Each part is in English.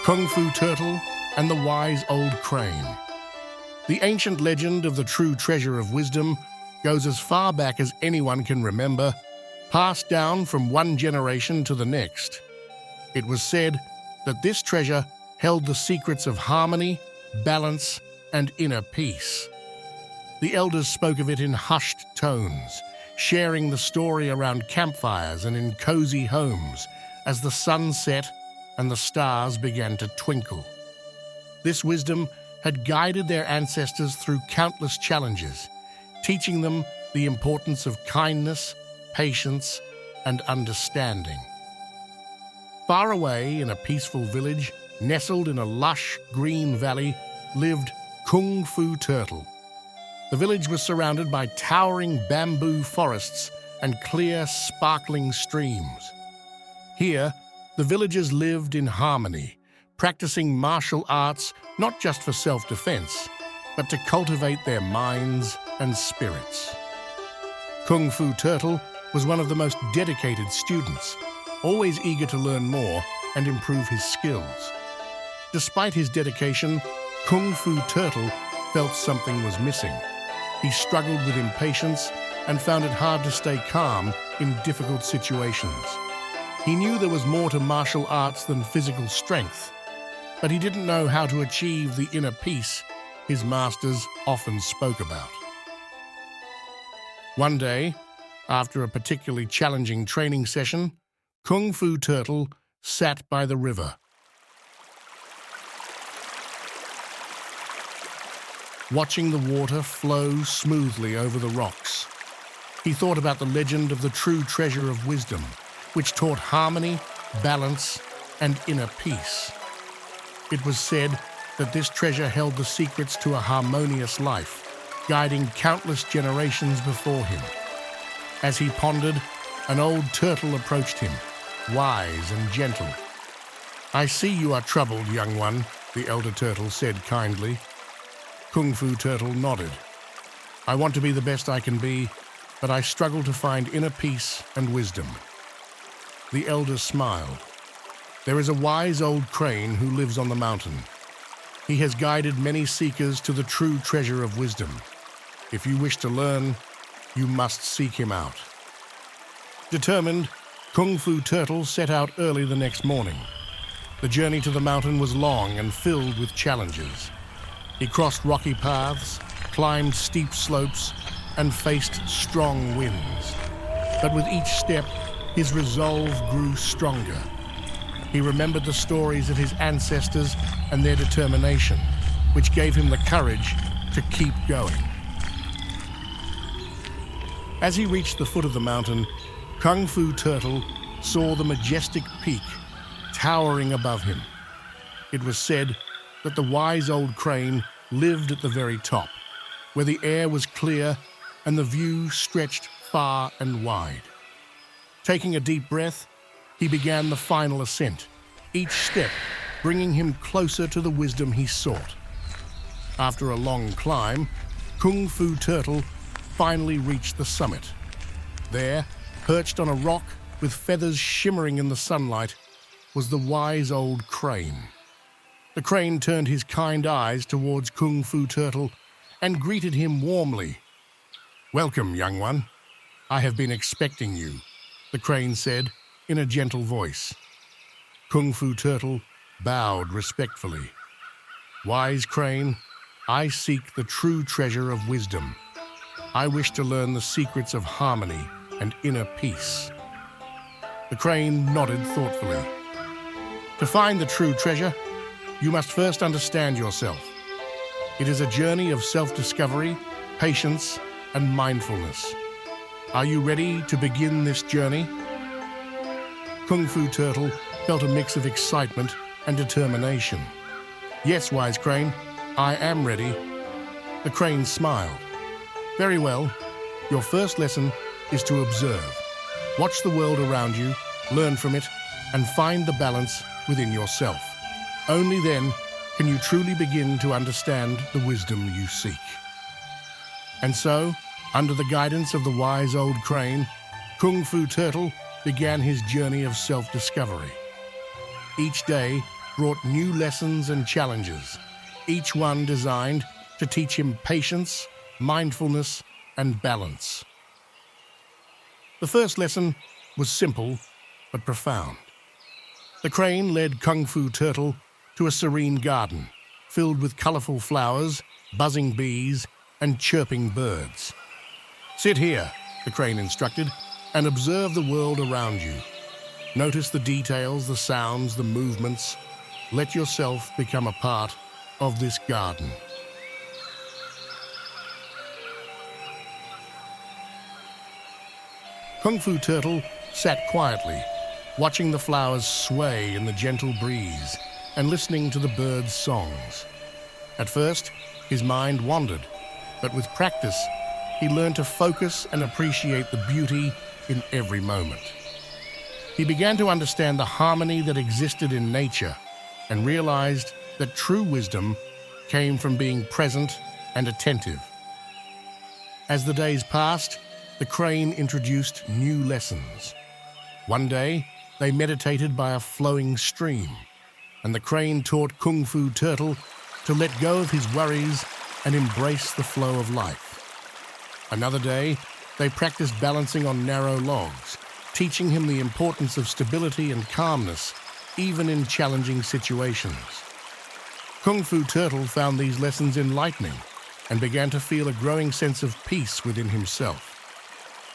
Kung Fu Turtle and the Wise Old Crane. The ancient legend of the true treasure of wisdom goes as far back as anyone can remember, passed down from one generation to the next. It was said that this treasure held the secrets of harmony, balance, and inner peace. The elders spoke of it in hushed tones, sharing the story around campfires and in cozy homes as the sun set and the stars began to twinkle. This wisdom had guided their ancestors through countless challenges, teaching them the importance of kindness, patience, and understanding. Far away in a peaceful village, nestled in a lush green valley, lived Kung Fu Turtle. The village was surrounded by towering bamboo forests and clear, sparkling streams. Here, the villagers lived in harmony, practicing martial arts not just for self-defense, but to cultivate their minds and spirits. Kung Fu Turtle was one of the most dedicated students, always eager to learn more and improve his skills. Despite his dedication, Kung Fu Turtle felt something was missing. He struggled with impatience and found it hard to stay calm in difficult situations. He knew there was more to martial arts than physical strength, but he didn't know how to achieve the inner peace his masters often spoke about. One day, after a particularly challenging training session, Kung Fu Turtle sat by the river. Watching the water flow smoothly over the rocks, he thought about the legend of the true treasure of wisdom, which taught harmony, balance, and inner peace. It was said that this treasure held the secrets to a harmonious life, guiding countless generations before him. As he pondered, an old turtle approached him, wise and gentle. "I see you are troubled, young one," the elder turtle said kindly. Kung Fu Turtle nodded. "I want to be the best I can be, but I struggle to find inner peace and wisdom." The elder smiled. "There is a wise old crane who lives on the mountain. He has guided many seekers to the true treasure of wisdom. If you wish to learn, you must seek him out." Determined, Kung Fu Turtle set out early the next morning. The journey to the mountain was long and filled with challenges. He crossed rocky paths, climbed steep slopes, and faced strong winds. But with each step, his resolve grew stronger. He remembered the stories of his ancestors and their determination, which gave him the courage to keep going. As he reached the foot of the mountain, Kung Fu Turtle saw the majestic peak towering above him. It was said that the wise old crane lived at the very top, where the air was clear and the view stretched far and wide. Taking a deep breath, he began the final ascent, each step bringing him closer to the wisdom he sought. After a long climb, Kung Fu Turtle finally reached the summit. There, perched on a rock with feathers shimmering in the sunlight, was the wise old crane. The crane turned his kind eyes towards Kung Fu Turtle and greeted him warmly. "Welcome, young one. I have been expecting you," the crane said in a gentle voice. Kung Fu Turtle bowed respectfully. "Wise crane, I seek the true treasure of wisdom. I wish to learn the secrets of harmony and inner peace." The crane nodded thoughtfully. "To find the true treasure, you must first understand yourself. It is a journey of self-discovery, patience, and mindfulness. Are you ready to begin this journey?" Kung Fu Turtle felt a mix of excitement and determination. "Yes, wise crane, I am ready." The crane smiled. "Very well. Your first lesson is to observe. Watch the world around you, learn from it, and find the balance within yourself. Only then can you truly begin to understand the wisdom you seek." And so, under the guidance of the wise old crane, Kung Fu Turtle began his journey of self-discovery. Each day brought new lessons and challenges, each one designed to teach him patience, mindfulness, and balance. The first lesson was simple but profound. The crane led Kung Fu Turtle to a serene garden filled with colorful flowers, buzzing bees, and chirping birds. "Sit here," the crane instructed, "and observe the world around you. Notice the details, the sounds, the movements. Let yourself become a part of this garden." Kung Fu Turtle sat quietly, watching the flowers sway in the gentle breeze and listening to the birds' songs. At first, his mind wandered, but with practice, he learned to focus and appreciate the beauty in every moment. He began to understand the harmony that existed in nature and realized that true wisdom came from being present and attentive. As the days passed, the crane introduced new lessons. One day, they meditated by a flowing stream, and the crane taught Kung Fu Turtle to let go of his worries and embrace the flow of life. Another day, they practiced balancing on narrow logs, teaching him the importance of stability and calmness, even in challenging situations. Kung Fu Turtle found these lessons enlightening and began to feel a growing sense of peace within himself.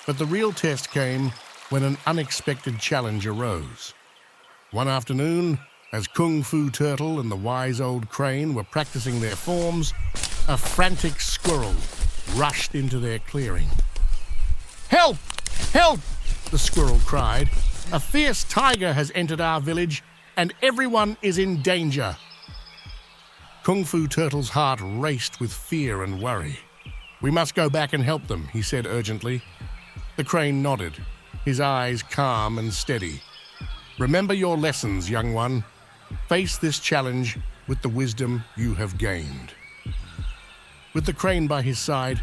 But the real test came when an unexpected challenge arose. One afternoon, as Kung Fu Turtle and the wise old crane were practicing their forms, a frantic squirrel rushed into their clearing. "Help! Help!" the squirrel cried. "A fierce tiger has entered our village, and everyone is in danger." Kung Fu Turtle's heart raced with fear and worry. "We must go back and help them," he said urgently. The crane nodded, his eyes calm and steady. "Remember your lessons, young one. Face this challenge with the wisdom you have gained." With the crane by his side,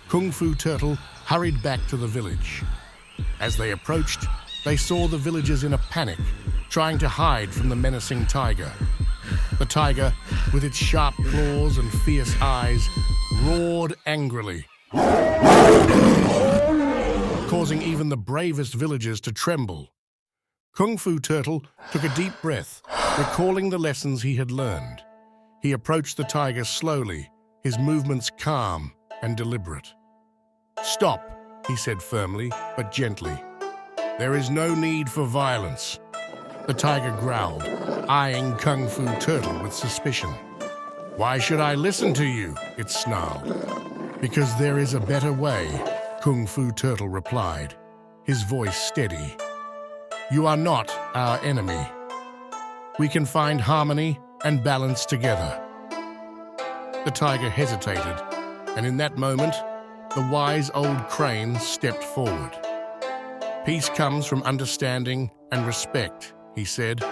Kung Fu Turtle hurried back to the village. As they approached, they saw the villagers in a panic, trying to hide from the menacing tiger. The tiger, with its sharp claws and fierce eyes, roared angrily, causing even the bravest villagers to tremble. Kung Fu Turtle took a deep breath, recalling the lessons he had learned. He approached the tiger slowly, his movements calm and deliberate. "Stop," he said firmly but gently. "There is no need for violence." The tiger growled, eyeing Kung Fu Turtle with suspicion. "Why should I listen to you?" it snarled. "Because there is a better way," Kung Fu Turtle replied, his voice steady. "You are not our enemy. We can find harmony and balance together." The tiger hesitated, and in that moment, the wise old crane stepped forward. "Peace comes from understanding and respect," he said.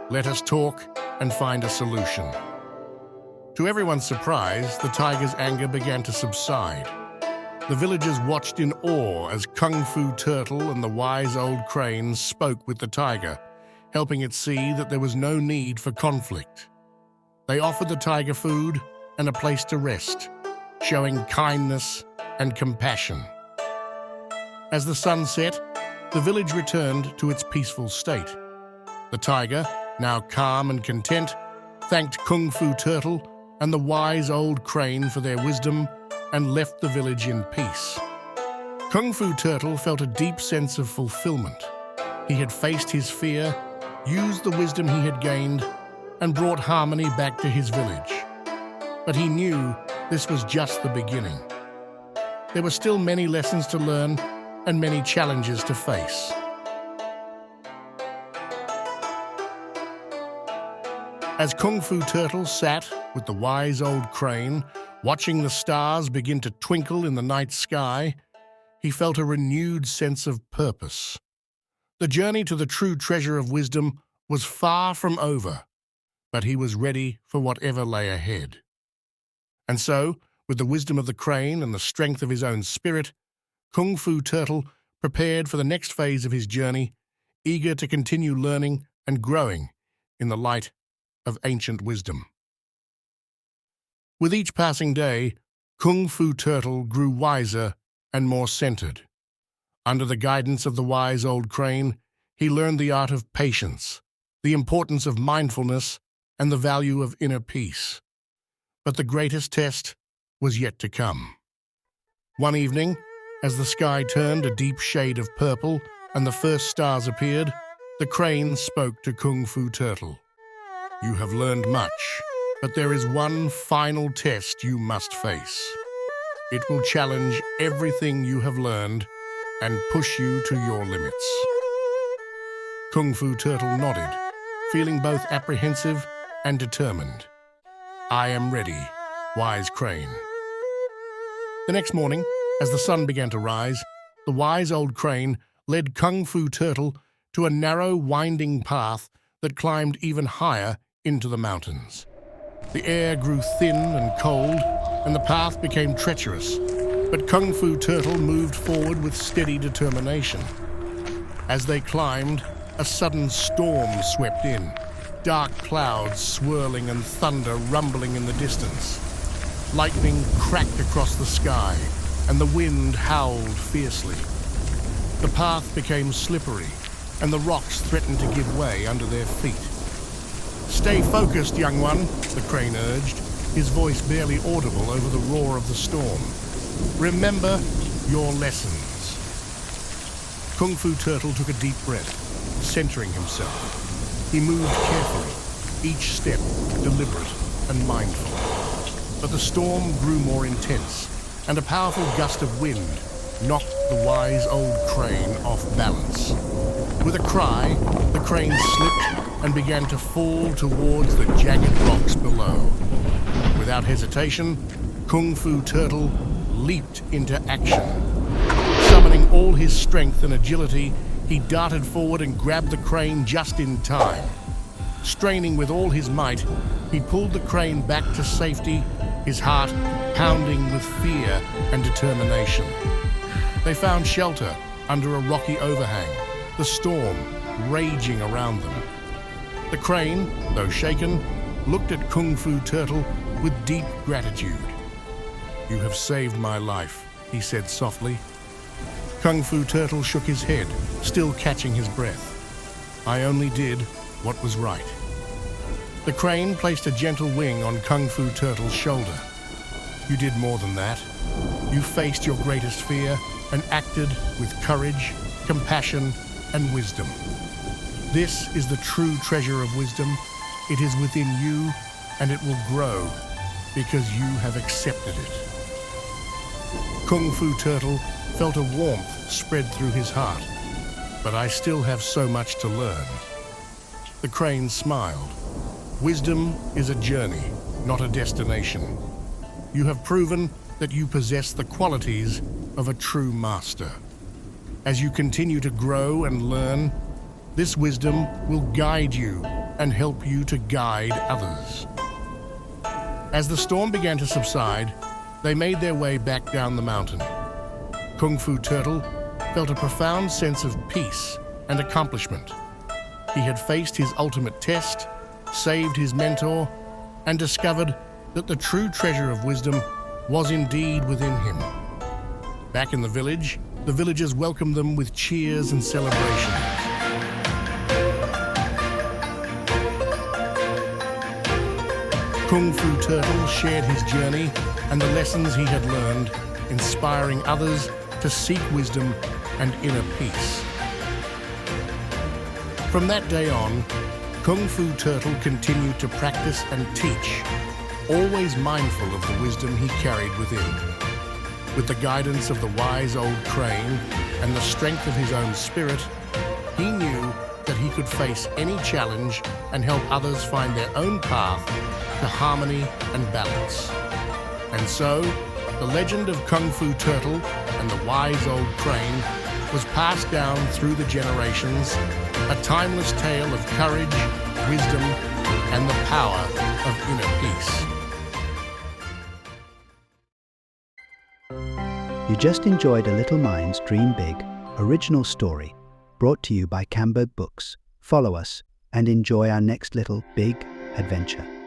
"Let us talk and find a solution." To everyone's surprise, the tiger's anger began to subside. The villagers watched in awe as Kung Fu Turtle and the wise old crane spoke with the tiger, helping it see that there was no need for conflict. They offered the tiger food and a place to rest, showing kindness and compassion. As the sun set, the village returned to its peaceful state. The tiger, now calm and content, thanked Kung Fu Turtle and the wise old crane for their wisdom and left the village in peace. Kung Fu Turtle felt a deep sense of fulfillment. He had faced his fear, used the wisdom he had gained, and brought harmony back to his village. But he knew this was just the beginning. There were still many lessons to learn and many challenges to face. As Kung Fu Turtle sat with the wise old crane, watching the stars begin to twinkle in the night sky, he felt a renewed sense of purpose. The journey to the true treasure of wisdom was far from over, but he was ready for whatever lay ahead. And so, with the wisdom of the crane and the strength of his own spirit, Kung Fu Turtle prepared for the next phase of his journey, eager to continue learning and growing in the light of ancient wisdom. With each passing day, Kung Fu Turtle grew wiser and more centered. Under the guidance of the wise old crane, he learned the art of patience, the importance of mindfulness, and the value of inner peace. But the greatest test was yet to come. One evening, as the sky turned a deep shade of purple and the first stars appeared, the crane spoke to Kung Fu Turtle. "You have learned much, but there is one final test you must face. It will challenge everything you have learned and push you to your limits." Kung Fu Turtle nodded, feeling both apprehensive and determined. "I am ready, wise crane." The next morning, as the sun began to rise, the wise old crane led Kung Fu Turtle to a narrow, winding path that climbed even higher into the mountains. The air grew thin and cold, and the path became treacherous, but Kung Fu Turtle moved forward with steady determination. As they climbed, a sudden storm swept in, dark clouds swirling and thunder rumbling in the distance. Lightning cracked across the sky, and the wind howled fiercely. The path became slippery, and the rocks threatened to give way under their feet. "Stay focused, young one," the crane urged, his voice barely audible over the roar of the storm. "Remember your lessons." Kung Fu Turtle took a deep breath, centering himself. He moved carefully, each step deliberate and mindful. But the storm grew more intense, and a powerful gust of wind knocked the wise old crane off balance. With a cry, the crane slipped and began to fall towards the jagged rocks below. Without hesitation, Kung Fu Turtle leaped into action. Summoning all his strength and agility, he darted forward and grabbed the crane just in time. Straining with all his might, he pulled the crane back to safety, his heart pounding with fear and determination. They found shelter under a rocky overhang, the storm raging around them. The crane, though shaken, looked at Kung Fu Turtle with deep gratitude. "You have saved my life," he said softly. Kung Fu Turtle shook his head, still catching his breath. "I only did what was right." The crane placed a gentle wing on Kung Fu Turtle's shoulder. "You did more than that. You faced your greatest fear and acted with courage, compassion, and wisdom. This is the true treasure of wisdom. It is within you, and it will grow because you have accepted it." Kung Fu Turtle felt a warmth spread through his heart. "But I still have so much to learn." The crane smiled. "Wisdom is a journey, not a destination. You have proven that you possess the qualities of a true master. As you continue to grow and learn, this wisdom will guide you and help you to guide others." As the storm began to subside, they made their way back down the mountain. Kung Fu Turtle felt a profound sense of peace and accomplishment. He had faced his ultimate test, saved his mentor, and discovered that the true treasure of wisdom was indeed within him. Back in the village, the villagers welcomed them with cheers and celebrations. Kung Fu Turtle shared his journey and the lessons he had learned, inspiring others to seek wisdom and inner peace. From that day on, Kung Fu Turtle continued to practice and teach, always mindful of the wisdom he carried within. With the guidance of the wise old crane and the strength of his own spirit, he knew that he could face any challenge and help others find their own path to harmony and balance. And so, the legend of Kung Fu Turtle and the wise old crane was passed down through the generations, a timeless tale of courage, wisdom, and the power of inner peace. You just enjoyed A Little Minds Dream Big original story brought to you by Camberg Books. Follow us and enjoy our next little big adventure.